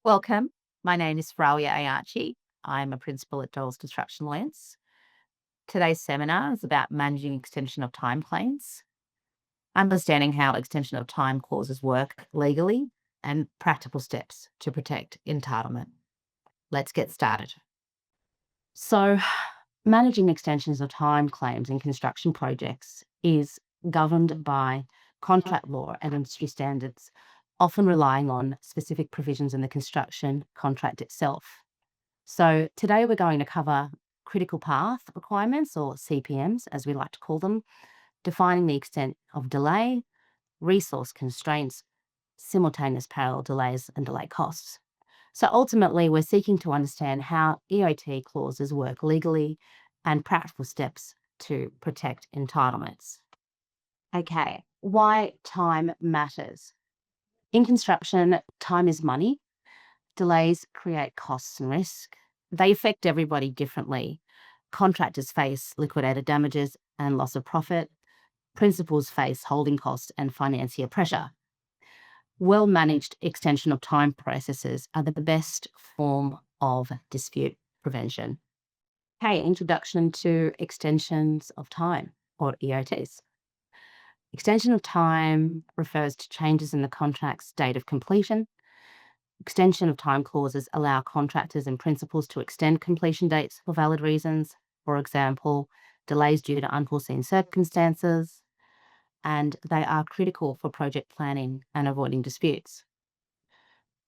Welcome. My name is Rawia Ayache. I'm a principal at Doyles Construction Lawyers. Today's seminar is about managing extension of time claims, understanding how extension of time clauses work legally, and practical steps to protect entitlement. Let's get started. So, managing extensions of time claims in construction projects is governed by contract law and industry standards, often relying on specific provisions in the construction contract itself. So today we're going to cover critical path requirements, or CPMs as we like to call them, defining the extent of delay, resource constraints, simultaneous parallel delays, and delay costs. So ultimately, we're seeking to understand how EOT clauses work legally and practical steps to protect entitlements. Okay, why time matters. In construction, time is money. Delays create costs and risk. They affect everybody differently. Contractors face liquidated damages and loss of profit. Principals face holding costs and financier pressure. Well-managed extension of time processes are the best form of dispute prevention. Okay, introduction to extensions of time, or EOTs. Extension of time refers to changes in the contract's date of completion. Extension of time clauses allow contractors and principals to extend completion dates for valid reasons, for example, delays due to unforeseen circumstances, and they are critical for project planning and avoiding disputes.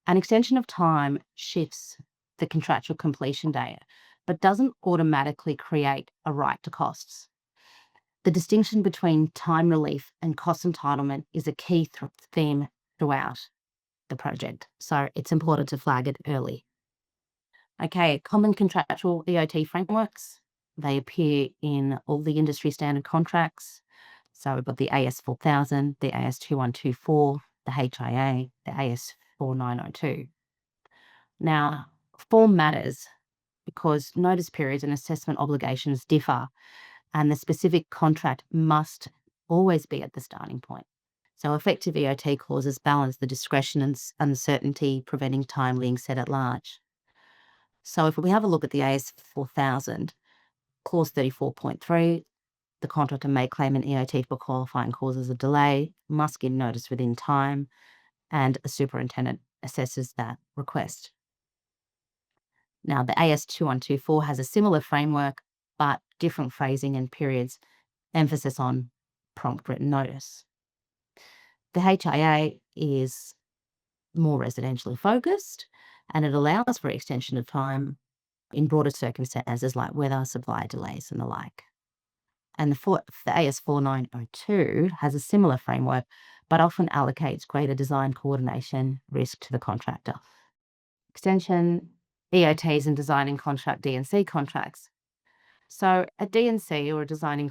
An extension of time shifts the contractual completion date, but doesn't automatically create a right to costs. The distinction between time relief and cost entitlement is a key theme throughout the project, so it's important to flag it early. Okay, common contractual EOT frameworks. They appear in all the industry standard contracts. So we've got the AS 4000, the AS 2124, the HIA, the AS 4902. Now, form matters because notice periods and assessment obligations differ, and the specific contract must always be at the starting point. So effective EOT clauses balance the discretion and uncertainty, preventing time being set at large. So if we have a look at the AS 4000, clause 34.3, the contractor may claim an EOT for qualifying causes of delay, must give notice within time, and a superintendent assesses that request. Now, the AS 2124 has a similar framework, but different phrasing and periods, emphasis on prompt written notice. The HIA is more residentially focused, and it allows for extension of time in broader circumstances like weather, supply delays, and the like. And the AS 4902 has a similar framework, but often allocates greater design coordination risk to the contractor. Extension, EOTs and designing contract D&C contracts. So a D&C, or a designing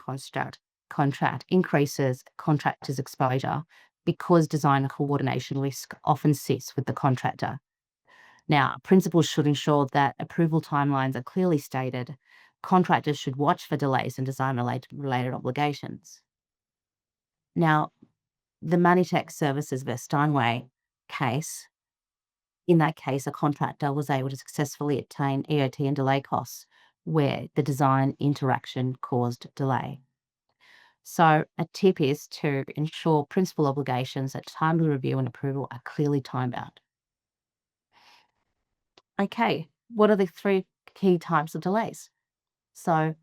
contract increases contractors' exposure because design coordination risk often sits with the contractor. Now, principals should ensure that approval timelines are clearly stated. Contractors should watch for delays in design-related obligations. Now, the Manitech Services v. Steinway case, in that case, a contractor was able to successfully obtain EOT and delay costs where the design interaction caused delay. So a tip is to ensure principal obligations at timely review and approval are clearly time-bound. Okay, what are the three key types of delays? So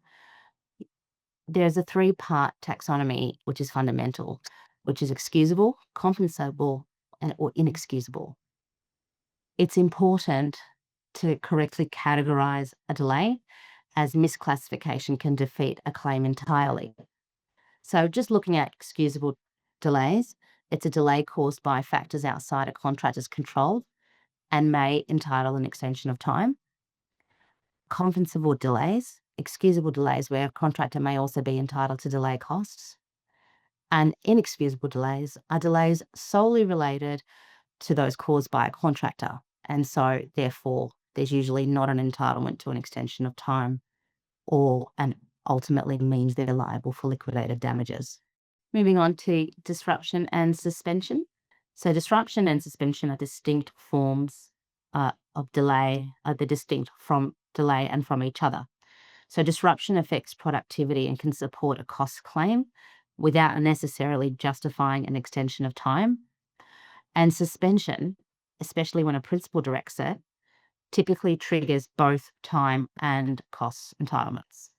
there's a three-part taxonomy, which is fundamental, which is excusable, compensable, or inexcusable. It's important to correctly categorize a delay, as misclassification can defeat a claim entirely. So just looking at excusable delays, it's a delay caused by factors outside a contractor's control and may entitle an extension of time. Compensable delays, excusable delays where a contractor may also be entitled to delay costs. And inexcusable delays are delays solely related to those caused by a contractor. And so therefore, there's usually not an entitlement to an extension of time, and ultimately means they're liable for liquidated damages. Moving on to disruption and suspension. So disruption and suspension are distinct forms of delay, they're distinct from delay and from each other. So disruption affects productivity and can support a cost claim without necessarily justifying an extension of time. And suspension, especially when a principal directs it, typically triggers both time and cost entitlements.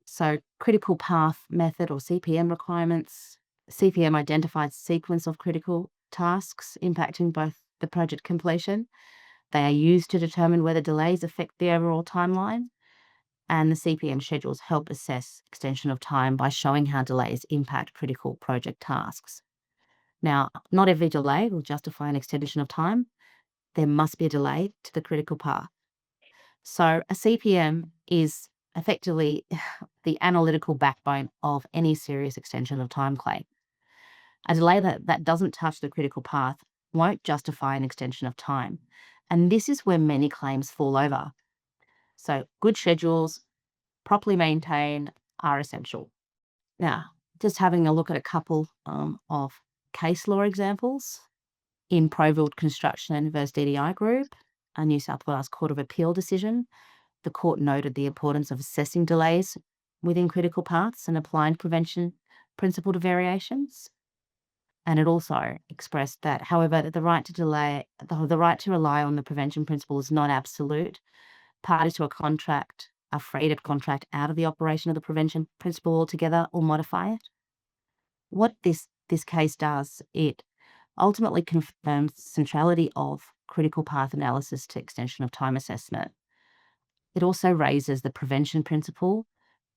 So critical path method, or CPM requirements. CPM identifies sequence of critical tasks impacting both the project completion. They are used to determine whether delays affect the overall timeline. And the CPM schedules help assess extension of time by showing how delays impact critical project tasks. Now, not every delay will justify an extension of time. There must be a delay to the critical path. So a CPM is effectively the analytical backbone of any serious extension of time claim. A delay that doesn't touch the critical path won't justify an extension of time. And this is where many claims fall over. So good schedules, properly maintained, are essential. Now, just having a look at a couple of case law examples. In Doyles Construction versus DDI Group, a New South Wales Court of Appeal decision, the court noted the importance of assessing delays within critical paths and applying prevention principle to variations. And it also expressed that, however, the right to rely on the prevention principle is not absolute. Parties to a contract are free to contract out of the operation of the prevention principle altogether or modify it. What this case does, it ultimately confirms the centrality of critical path analysis to extension of time assessment. It also raises the prevention principle,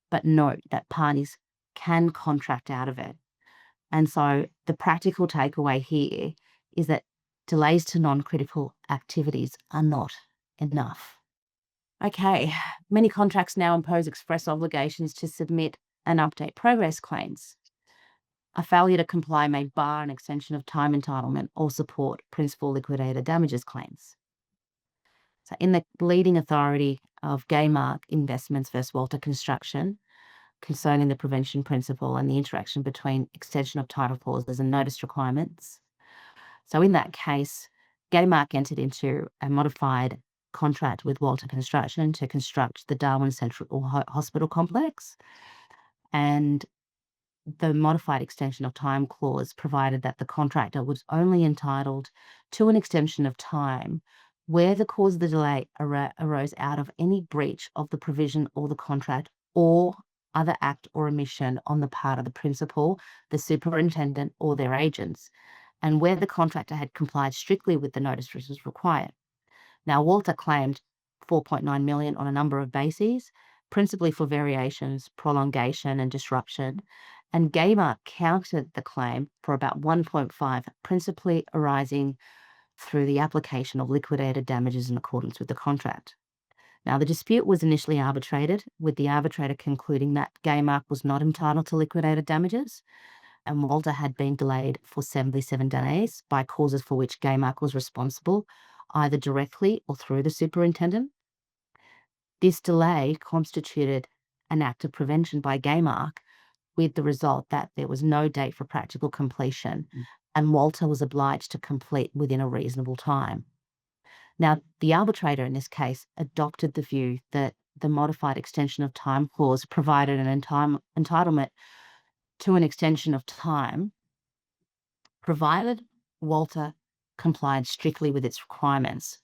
but note that parties can contract out of it. And so the practical takeaway here is that delays to non-critical activities are not enough. Okay, many contracts now impose express obligations to submit and update progress claims. A failure to comply may bar an extension of time entitlement or support principal liquidated damages claims. So in the leading authority of Gaymark Investments versus Walter Construction, concerning the prevention principle and the interaction between extension of title clauses and notice requirements. So in that case, Gaymark entered into a modified contract with Walter Construction to construct the Darwin Central Hospital Complex, and the modified extension of time clause provided that the contractor was only entitled to an extension of time where the cause of the delay arose out of any breach of the provision or the contract or other act or omission on the part of the principal, the superintendent, or their agents, and where the contractor had complied strictly with the notice which was required. Now, Walter claimed $4.9 million on a number of bases, principally for variations, prolongation, and disruption, and Gaymark countered the claim for about 1.5, principally arising through the application of liquidated damages in accordance with the contract. Now, the dispute was initially arbitrated, with the arbitrator concluding that Gaymark was not entitled to liquidated damages, and Walter had been delayed for 77 days by causes for which Gaymark was responsible, either directly or through the superintendent. This delay constituted an act of prevention by Gaymark, with the result that there was no date for practical completion, and Walter was obliged to complete within a reasonable time. Now, the arbitrator in this case adopted the view that the modified extension of time clause provided an entitlement to an extension of time, provided Walter complied strictly with its requirements.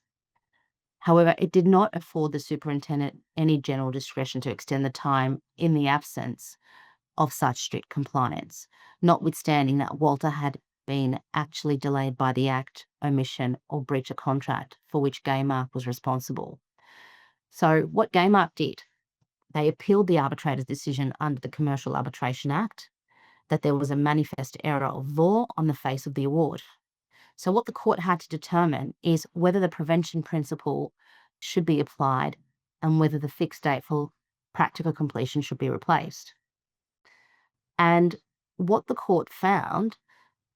However, it did not afford the superintendent any general discretion to extend the time in the absence of such strict compliance, notwithstanding that Walter had been actually delayed by the act, omission, or breach of contract for which Gaymark was responsible. So what Gaymark did, they appealed the arbitrator's decision under the Commercial Arbitration Act that there was a manifest error of law on the face of the award. So what the court had to determine is whether the prevention principle should be applied and whether the fixed date for practical completion should be replaced. And what the court found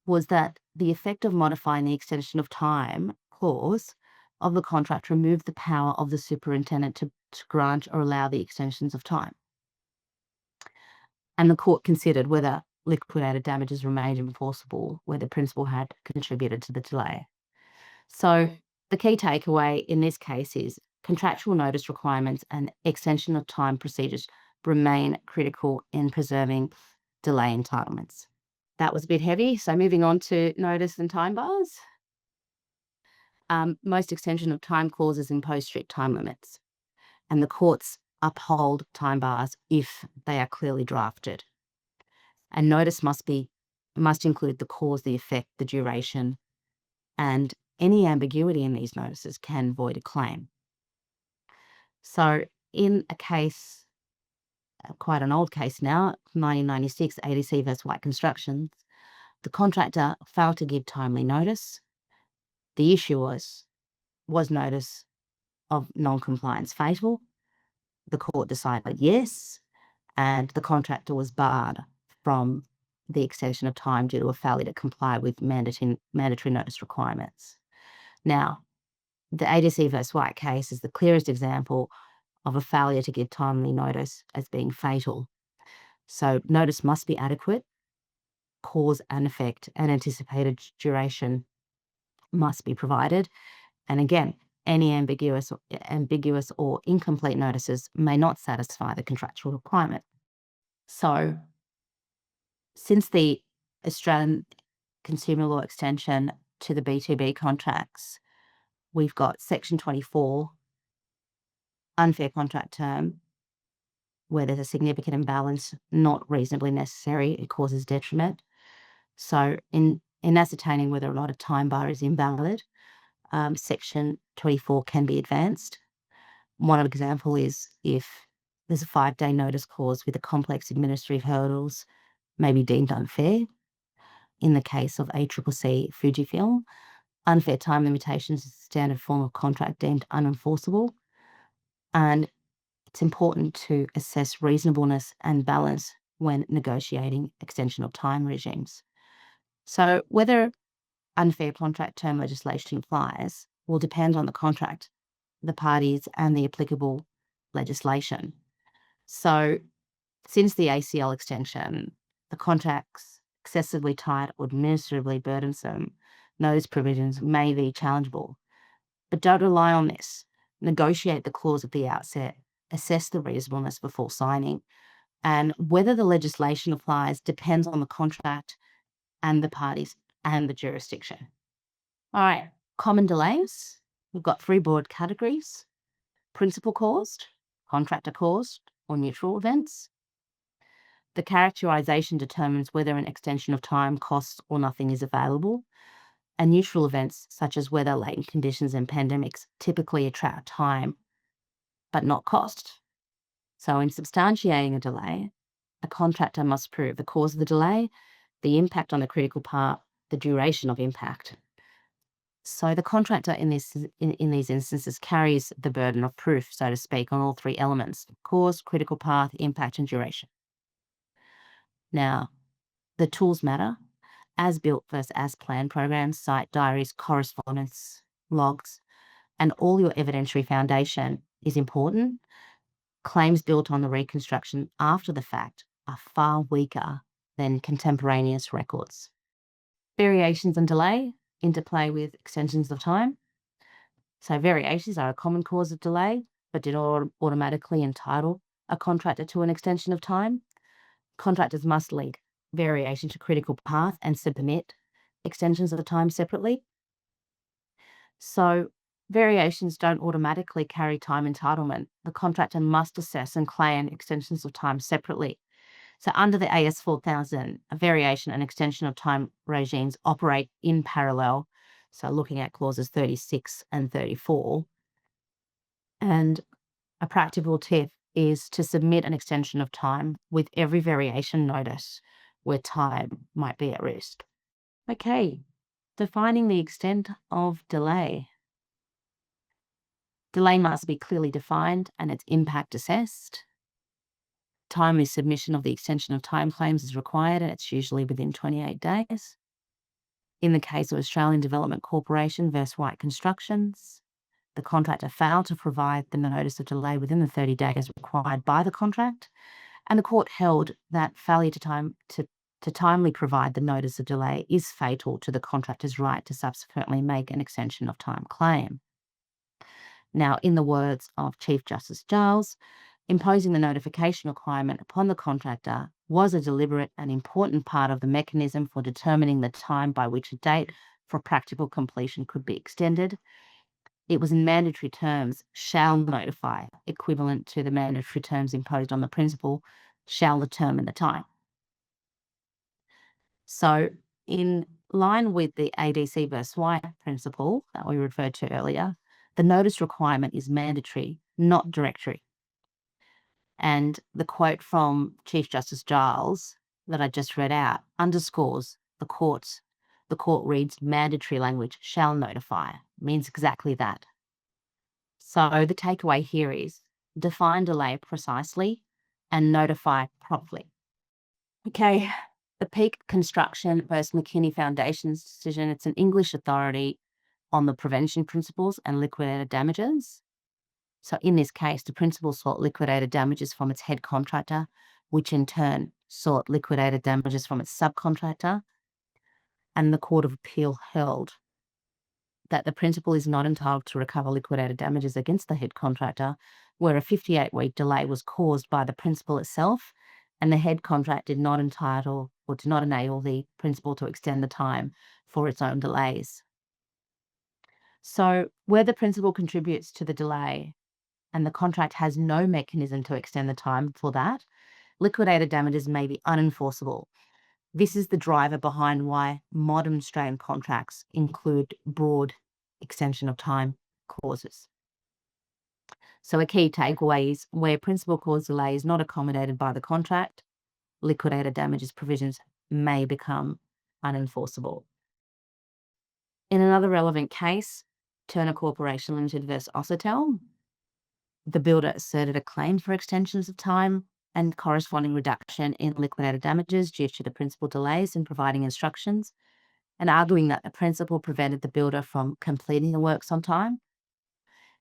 was that the effect of modifying the extension of time clause of the contract removed the power of the superintendent to grant or allow the extensions of time. And the court considered whether liquidated damages remained enforceable where the principal had contributed to the delay. So The key takeaway in this case is contractual notice requirements and extension of time procedures remain critical in preserving delay entitlements. That was a bit heavy, so moving on to notice and time bars. Most extension of time clauses impose strict time limits, and the courts uphold time bars if they are clearly drafted. And notice must include the cause, the effect, the duration, and any ambiguity in these notices can void a claim. So in a case, quite an old case now, 1996 ADC vs. White Construction, the contractor failed to give timely notice. The issue was notice of non-compliance fatal? The court decided yes, and the contractor was barred from the extension of time due to a failure to comply with mandatory notice requirements. Now, the ADC vs. White case is the clearest example of a failure to give timely notice as being fatal. So notice must be adequate, cause and effect and anticipated duration must be provided. And again, any ambiguous or incomplete notices may not satisfy the contractual requirement. So since the Australian consumer law extension to the B2B contracts, we've got Section 24, unfair contract term, where there's a significant imbalance, not reasonably necessary, it causes detriment. So in ascertaining whether or not a time bar is invalid, Section 24 can be advanced. One example is if there's a 5-day notice clause with a complex administrative hurdles may be deemed unfair. In the case of ACCC Fujifilm, unfair time limitations is a standard form of contract deemed unenforceable. And it's important to assess reasonableness and balance when negotiating extension of time regimes. So whether unfair contract term legislation applies will depend on the contract, the parties, and the applicable legislation. So since the ACL extension, the contracts excessively tight or administratively burdensome, those provisions may be challengeable. But don't rely on this. Negotiate the clause at the outset, assess the reasonableness before signing, and whether the legislation applies depends on the contract and the parties and the jurisdiction. All right, common delays. We've got 3 broad categories: principal caused, contractor caused, or neutral events. The characterization determines whether an extension of time, costs, or nothing is available. And neutral events, such as weather, latent conditions, and pandemics, typically attract time, but not cost. So in substantiating a delay, a contractor must prove the cause of the delay, the impact on the critical part, the duration of impact. So the contractor in these instances carries the burden of proof, so to speak, on all 3 elements: cause, critical path, impact, and duration. Now, the tools matter. As built versus as planned programs, site diaries, correspondence, logs, and all your evidentiary foundation is important. Claims built on the reconstruction after the fact are far weaker than contemporaneous records. Variations and delay interplay with extensions of time. So variations are a common cause of delay, but do not automatically entitle a contractor to an extension of time. Contractors must link variation to critical path and submit extensions of time separately. So variations don't automatically carry time entitlement. The contractor must assess and claim extensions of time separately. So under the AS 4000, a variation and extension of time regimes operate in parallel. So looking at clauses 36 and 34. And a practical tip is to submit an extension of time with every variation notice where time might be at risk. Okay, defining the extent of delay. Delay must be clearly defined and its impact assessed. Timely submission of the extension of time claims is required, and it's usually within 28 days. In the case of Australian Development Corporation versus White Constructions, the contractor failed to provide the notice of delay within the 30 days required by the contract, and the court held that failure to to timely provide the notice of delay is fatal to the contractor's right to subsequently make an extension of time claim. Now, in the words of Chief Justice Doyles, imposing the notification requirement upon the contractor was a deliberate and important part of the mechanism for determining the time by which a date for practical completion could be extended. It was in mandatory terms, shall notify, equivalent to the mandatory terms imposed on the principal, shall determine the time. So, in line with the ADC versus White principle that we referred to earlier, the notice requirement is mandatory, not directory. And the quote from Chief Justice Giles that I just read out underscores the court reads mandatory language, shall notify, means exactly that. So the takeaway here is define delay precisely and notify properly. Okay, the Peak Construction versus McKinney Foundation's decision, it's an English authority on the prevention principles and liquidated damages. So in this case, the principal sought liquidated damages from its head contractor, which in turn sought liquidated damages from its subcontractor. And the Court of Appeal held that the principal is not entitled to recover liquidated damages against the head contractor, where a 58-week delay was caused by the principal itself, and the head contract did not enable the principal to extend the time for its own delays. So where the principal contributes to the delay and the contract has no mechanism to extend the time for that, liquidated damages may be unenforceable. This is the driver behind why modern Australian contracts include broad extension of time clauses. So a key takeaway is where principal cause delay is not accommodated by the contract, liquidated damages provisions may become unenforceable. In another relevant case, Turner Corporation Limited versus Occitel, the builder asserted a claim for extensions of time and corresponding reduction in liquidated damages due to the principal delays in providing instructions, and arguing that the principal prevented the builder from completing the works on time.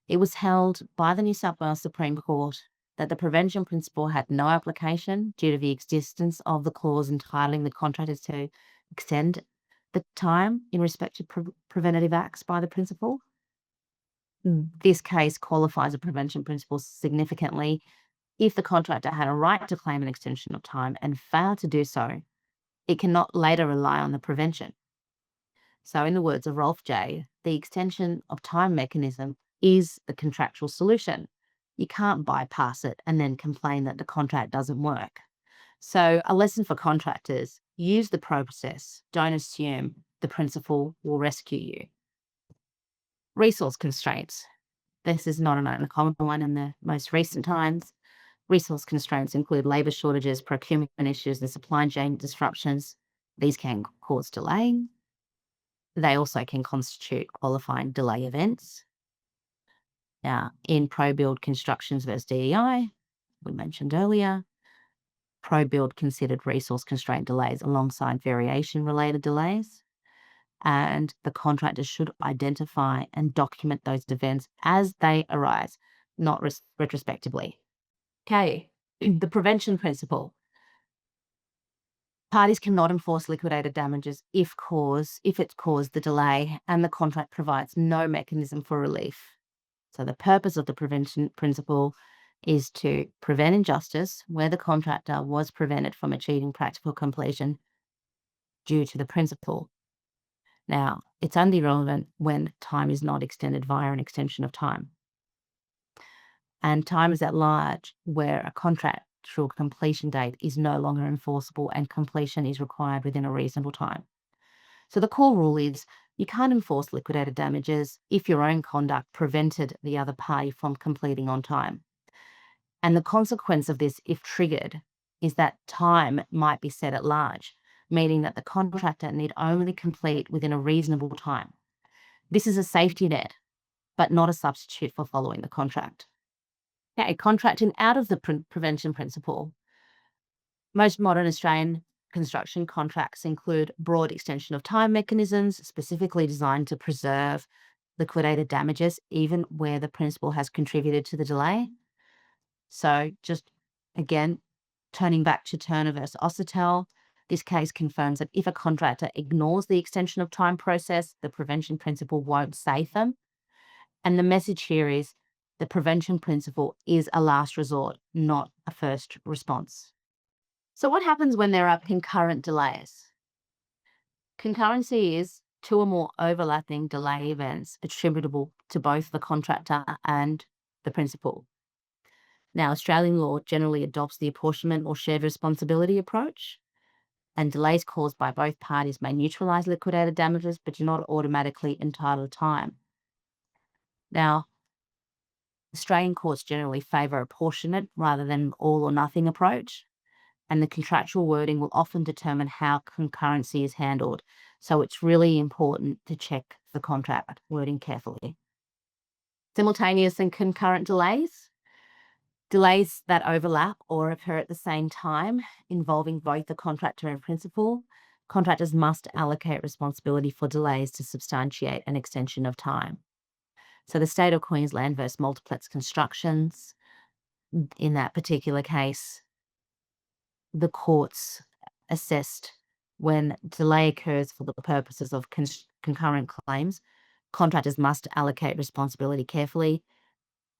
It was held by the New South Wales Supreme Court that the prevention principle had no application due to the existence of the clause entitling the contractors to extend the time in respect to preventative acts by the principal. This case qualifies a prevention principle significantly. If the contractor had a right to claim an extension of time and failed to do so, it cannot later rely on the prevention. So in the words of Rolf J., the extension of time mechanism is the contractual solution. You can't bypass it and then complain that the contract doesn't work. So a lesson for contractors, use the process. Don't assume the principal will rescue you. Resource constraints. This is not an uncommon one in the most recent times. Resource constraints include labour shortages, procurement issues, and supply chain disruptions. These can cause delay. They also can constitute qualifying delay events. Now, in pro-build constructions versus DEI, we mentioned earlier, pro-build considered resource constraint delays alongside variation-related delays, and the contractor should identify and document those events as they arise, not retrospectively. Okay, the prevention principle. Parties cannot enforce liquidated damages if it's caused the delay and the contract provides no mechanism for relief. So the purpose of the prevention principle is to prevent injustice where the contractor was prevented from achieving practical completion due to the principle. Now, it's only relevant when time is not extended via an extension of time. And time is at large where a contractual completion date is no longer enforceable and completion is required within a reasonable time. So the core rule is you can't enforce liquidated damages if your own conduct prevented the other party from completing on time. And the consequence of this, if triggered, is that time might be set at large, meaning that the contractor need only complete within a reasonable time. This is a safety net, but not a substitute for following the contract. Okay, contracting out of the prevention principle. Most modern Australian construction contracts include broad extension of time mechanisms specifically designed to preserve liquidated damages, even where the principal has contributed to the delay. So just again, turning back to Turner versus Occitel, This case confirms that if a contractor ignores the extension of time process, the prevention principle won't save them. And the message here is the prevention principle is a last resort, not a first response. So what happens when there are concurrent delays? Concurrency is two or more overlapping delay events attributable to both the contractor and the principal. Now, Australian law generally adopts the apportionment or shared responsibility approach, and delays caused by both parties may neutralise liquidated damages but do not automatically entitle time. Now, Australian courts generally favour apportionment rather than all or nothing approach, and the contractual wording will often determine how concurrency is handled. So it's really important to check the contract wording carefully. Simultaneous and concurrent delays. Delays that overlap or occur at the same time involving both the contractor and principal. Contractors must allocate responsibility for delays to substantiate an extension of time. So the State of Queensland versus Doyles Constructions, in that particular case, the courts assessed when delay occurs for the purposes of concurrent claims, contractors must allocate responsibility carefully.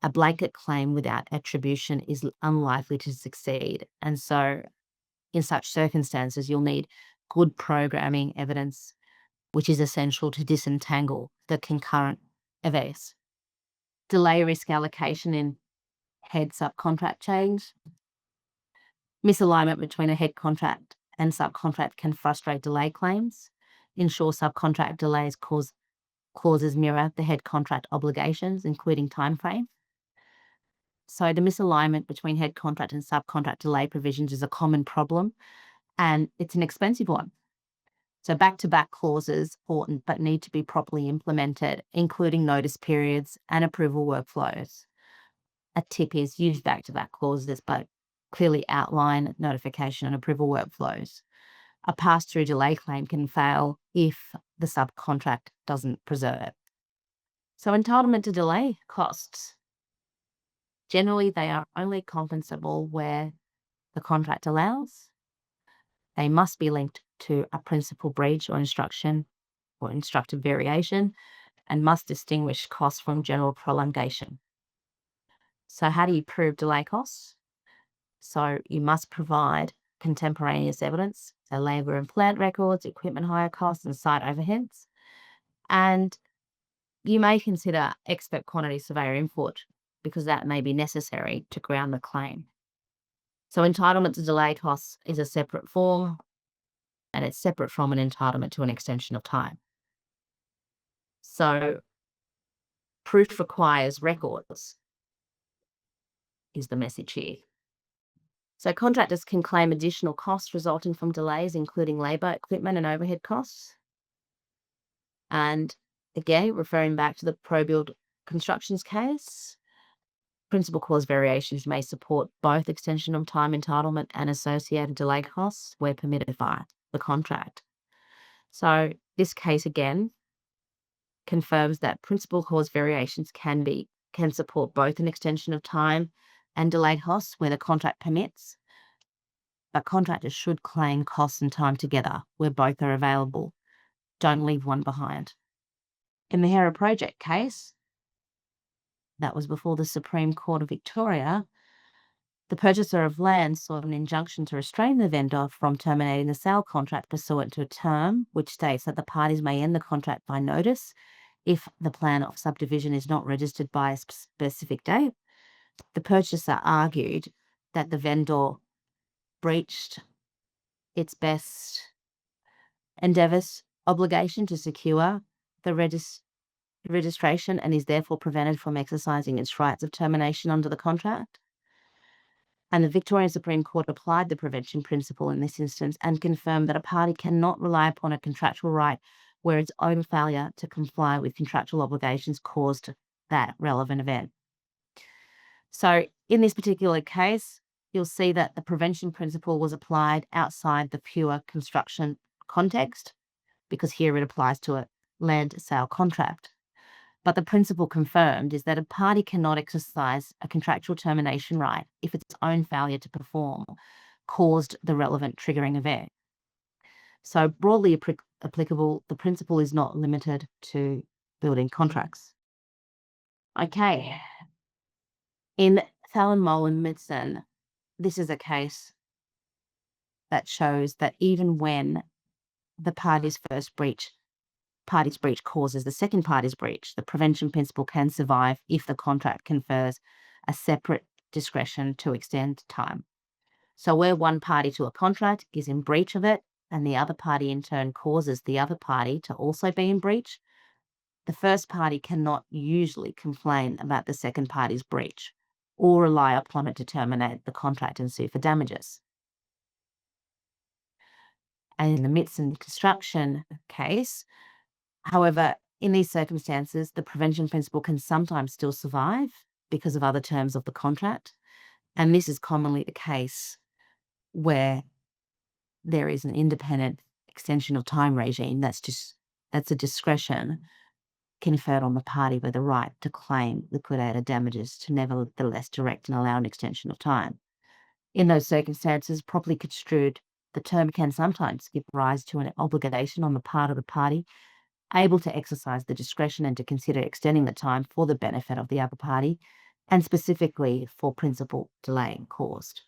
A blanket claim without attribution is unlikely to succeed. And so in such circumstances, you'll need good programming evidence, which is essential to disentangle the concurrent events. Delay risk allocation in head subcontract change. Misalignment between a head contract and subcontract can frustrate delay claims. Ensure subcontract delays clauses mirror the head contract obligations, including timeframe. So the misalignment between head contract and subcontract delay provisions is a common problem, and it's an expensive one. So back-to-back clauses important but need to be properly implemented, including notice periods and approval workflows. A tip is use back-to-back clauses, but clearly outline notification and approval workflows. A pass-through delay claim can fail if the subcontract doesn't preserve. So entitlement to delay costs. Generally, they are only compensable where the contract allows. They must be linked to a principal breach or instruction or instructive variation, and must distinguish costs from general prolongation. So how do you prove delay costs? So you must provide contemporaneous evidence, so labour and plant records, equipment hire costs, and site overheads. And you may consider expert quantity surveyor input because that may be necessary to ground the claim. So entitlement to delay costs is a separate form, and it's separate from an entitlement to an extension of time. So proof requires records is the message here. So contractors can claim additional costs resulting from delays, including labour, equipment and overhead costs. And again, referring back to the ProBuild Constructions case, principal clause variations may support both extension of time entitlement and associated delay costs where permitted by the contract. So this case again confirms that principal clause variations can support both an extension of time and delayed costs where the contract permits, but contractors should claim costs and time together where both are available. Don't leave one behind. In the Hera Project case, that was before the Supreme Court of Victoria, the purchaser of land sought an injunction to restrain the vendor from terminating the sale contract pursuant to a term which states that the parties may end the contract by notice if the plan of subdivision is not registered by a specific date. The purchaser argued that the vendor breached its best endeavours obligation to secure the registration and is therefore prevented from exercising its rights of termination under the contract. And the Victorian Supreme Court applied the prevention principle in this instance and confirmed that a party cannot rely upon a contractual right where its own failure to comply with contractual obligations caused that relevant event. So in this particular case, you'll see that the prevention principle was applied outside the pure construction context because here it applies to a land sale contract. But the principle confirmed is that a party cannot exercise a contractual termination right if its own failure to perform caused the relevant triggering event. So broadly applicable, the principle is not limited to building contracts. Okay. In Thalen, Mole and Midson, this is a case that shows that even when the party's breach causes the second party's breach, the prevention principle can survive if the contract confers a separate discretion to extend time. So where one party to a contract is in breach of it, and the other party in turn causes the other party to also be in breach, the first party cannot usually complain about the second party's breach or rely upon it to terminate the contract and sue for damages. And in the Midson construction case, however, in these circumstances, the prevention principle can sometimes still survive because of other terms of the contract. And this is commonly the case where there is an independent extension of time regime that's a discretion conferred on the party with the right to claim liquidated damages to nevertheless direct and allow an extension of time. In those circumstances, properly construed, the term can sometimes give rise to an obligation on the part of the party able to exercise the discretion and to consider extending the time for the benefit of the other party, and specifically for principal delay caused.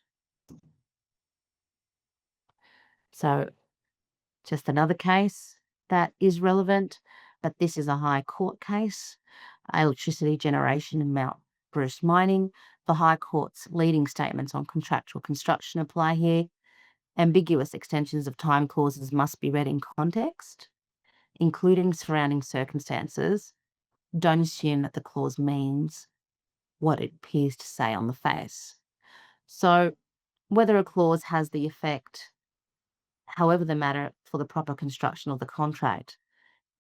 So just another case that is relevant, but this is a High Court case, electricity generation in Mount Bruce mining. The High Court's leading statements on contractual construction apply here. Ambiguous extensions of time clauses must be read in context, including surrounding circumstances. Don't assume that the clause means what it appears to say on the face. So whether a clause has the effect, however the matter for the proper construction of the contract,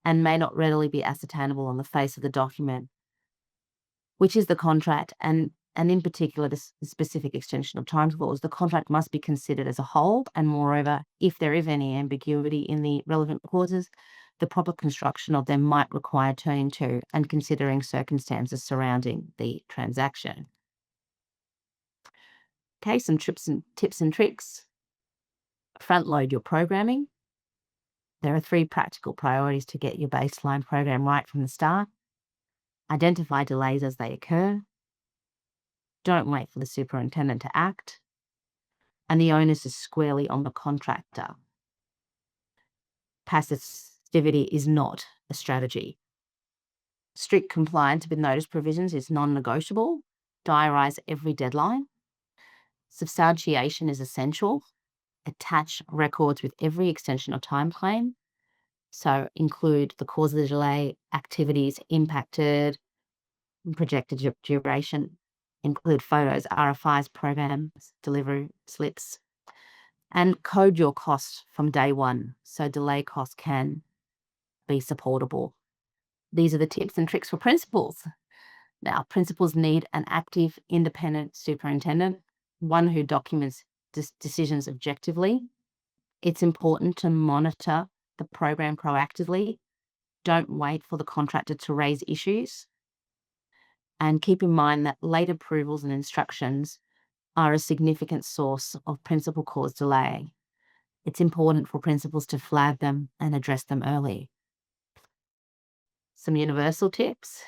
and may not readily be ascertainable on the face of the document, which is the contract, and in particular the specific extension of time clause, the contract must be considered as a whole, and moreover, if there is any ambiguity in the relevant clauses, the proper construction of them might require turning to and considering circumstances surrounding the transaction. Okay, some tips and tricks. Front load your programming. There are 3 practical priorities to get your baseline program right from the start. Identify delays as they occur. Don't wait for the superintendent to act. And the onus is squarely on the contractor. Passivity is not a strategy. Strict compliance with notice provisions is non-negotiable. Diarise every deadline. Substantiation is essential. Attach records with every extension of time claim. So include the cause of the delay, activities impacted, projected duration, include photos, RFIs, programs, delivery slips, and code your costs from day one so delay costs can be supportable. These are the tips and tricks for principals. Now, principals need an active, independent superintendent, one who documents decisions objectively. It's important to monitor the program proactively. Don't wait for the contractor to raise issues. And keep in mind that late approvals and instructions are a significant source of principal cause delay. It's important for principals to flag them and address them early. Some universal tips.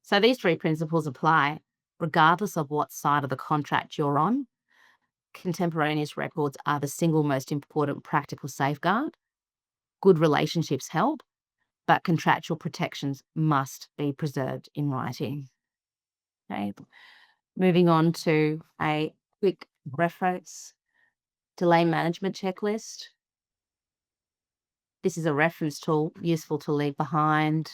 So these 3 principles apply regardless of what side of the contract you're on. Contemporaneous records are the single most important practical safeguard. Good relationships help, but contractual protections must be preserved in writing. Okay. Moving on to a quick reference delay management checklist. This is a reference tool useful to leave behind.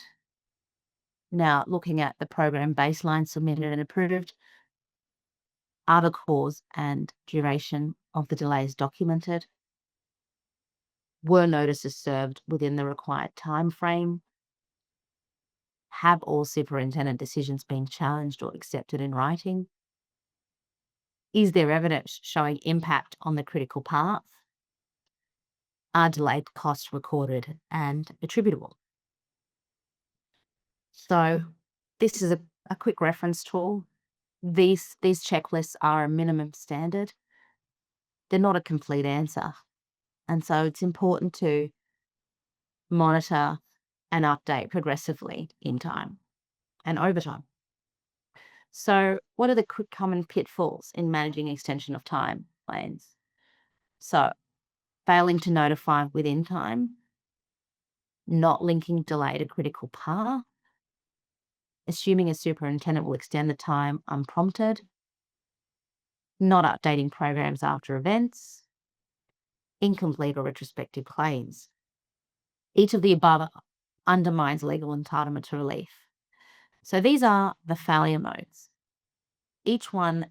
Now, looking at the program baseline submitted and approved, are the cause and duration of the delays documented? Were notices served within the required time frame? Have all superintendent decisions been challenged or accepted in writing? Is there evidence showing impact on the critical path? Are delayed costs recorded and attributable? So this is a quick reference tool. These checklists are a minimum standard. They're not a complete answer. And so it's important to monitor and update progressively in time and over time. So what are the common pitfalls in managing extension of time claims? So failing to notify within time, not linking delay to critical path, assuming a superintendent will extend the time unprompted, not updating programs after events, incomplete or retrospective claims. Each of the above undermines legal entitlement to relief. So these are the failure modes. Each one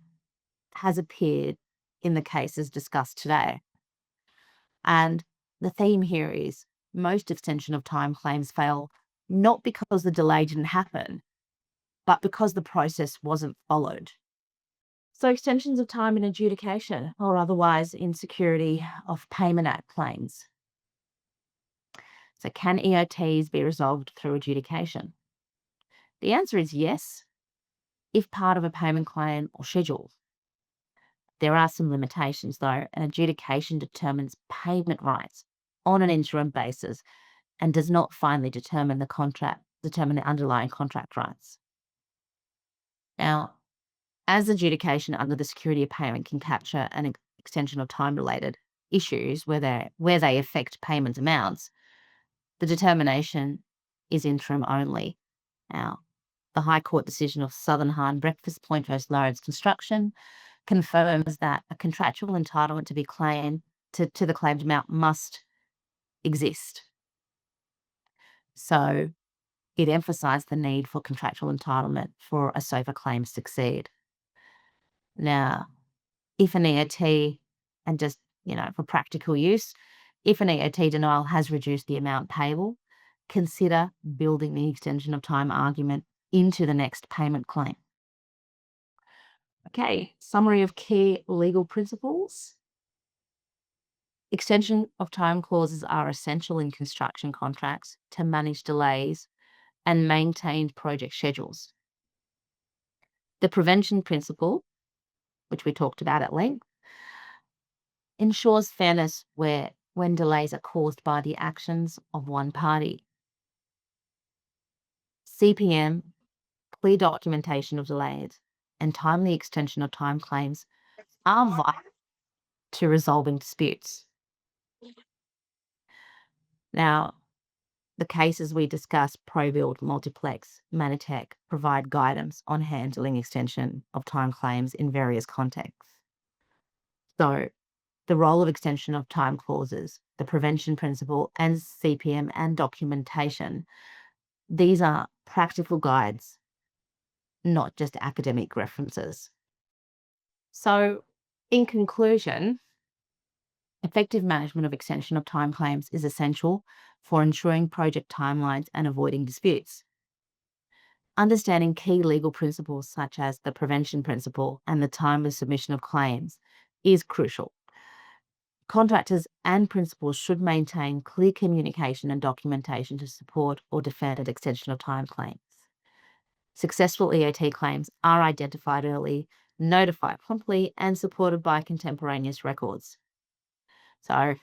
has appeared in the cases discussed today. And the theme here is most extension of time claims fail not because the delay didn't happen, but because the process wasn't followed. So extensions of time in adjudication or otherwise insecurity of Payment Act claims. So can EOTs be resolved through adjudication? The answer is yes, if part of a payment claim or schedule. There are some limitations though. An adjudication determines payment rights on an interim basis and does not finally determine the underlying contract rights. Now, as adjudication under the security of payment can capture an extension of time-related issues where they affect payment amounts, the determination is interim only. Now, the High Court decision of Southern Hard Breakfast Point v Doyles Construction confirms that a contractual entitlement to be claimed to the claimed amount must exist. So it emphasised the need for contractual entitlement for a SOFA claim to succeed. Now, if an EOT, and just, for practical use, if an EOT denial has reduced the amount payable, consider building the extension of time argument into the next payment claim. Okay, summary of key legal principles. Extension of time clauses are essential in construction contracts to manage delays and maintain project schedules. The prevention principle, which we talked about at length, ensures fairness when delays are caused by the actions of one party. CPM, clear documentation of delays, and timely extension of time claims are vital to resolving disputes. Now, the cases we discuss, ProBuild, Multiplex, Manitech, provide guidance on handling extension of time claims in various contexts. So, the role of extension of time clauses, the prevention principle, and CPM and documentation, these are practical guides, not just academic references. So, in conclusion, effective management of extension of time claims is essential for ensuring project timelines and avoiding disputes. Understanding key legal principles such as the prevention principle and the time of submission of claims is crucial. Contractors and principals should maintain clear communication and documentation to support or defend an extension of time claims. Successful EOT claims are identified early, notified promptly, and supported by contemporaneous records. So,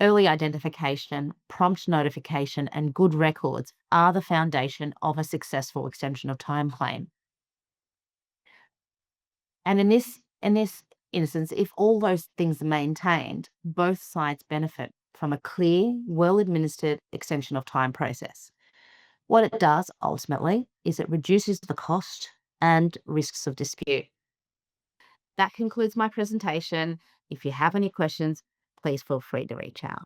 early identification, prompt notification, and good records are the foundation of a successful extension of time claim. And in this instance, if all those things are maintained, both sides benefit from a clear, well-administered extension of time process. What it does ultimately is it reduces the cost and risks of dispute. That concludes my presentation. If you have any questions, please feel free to reach out.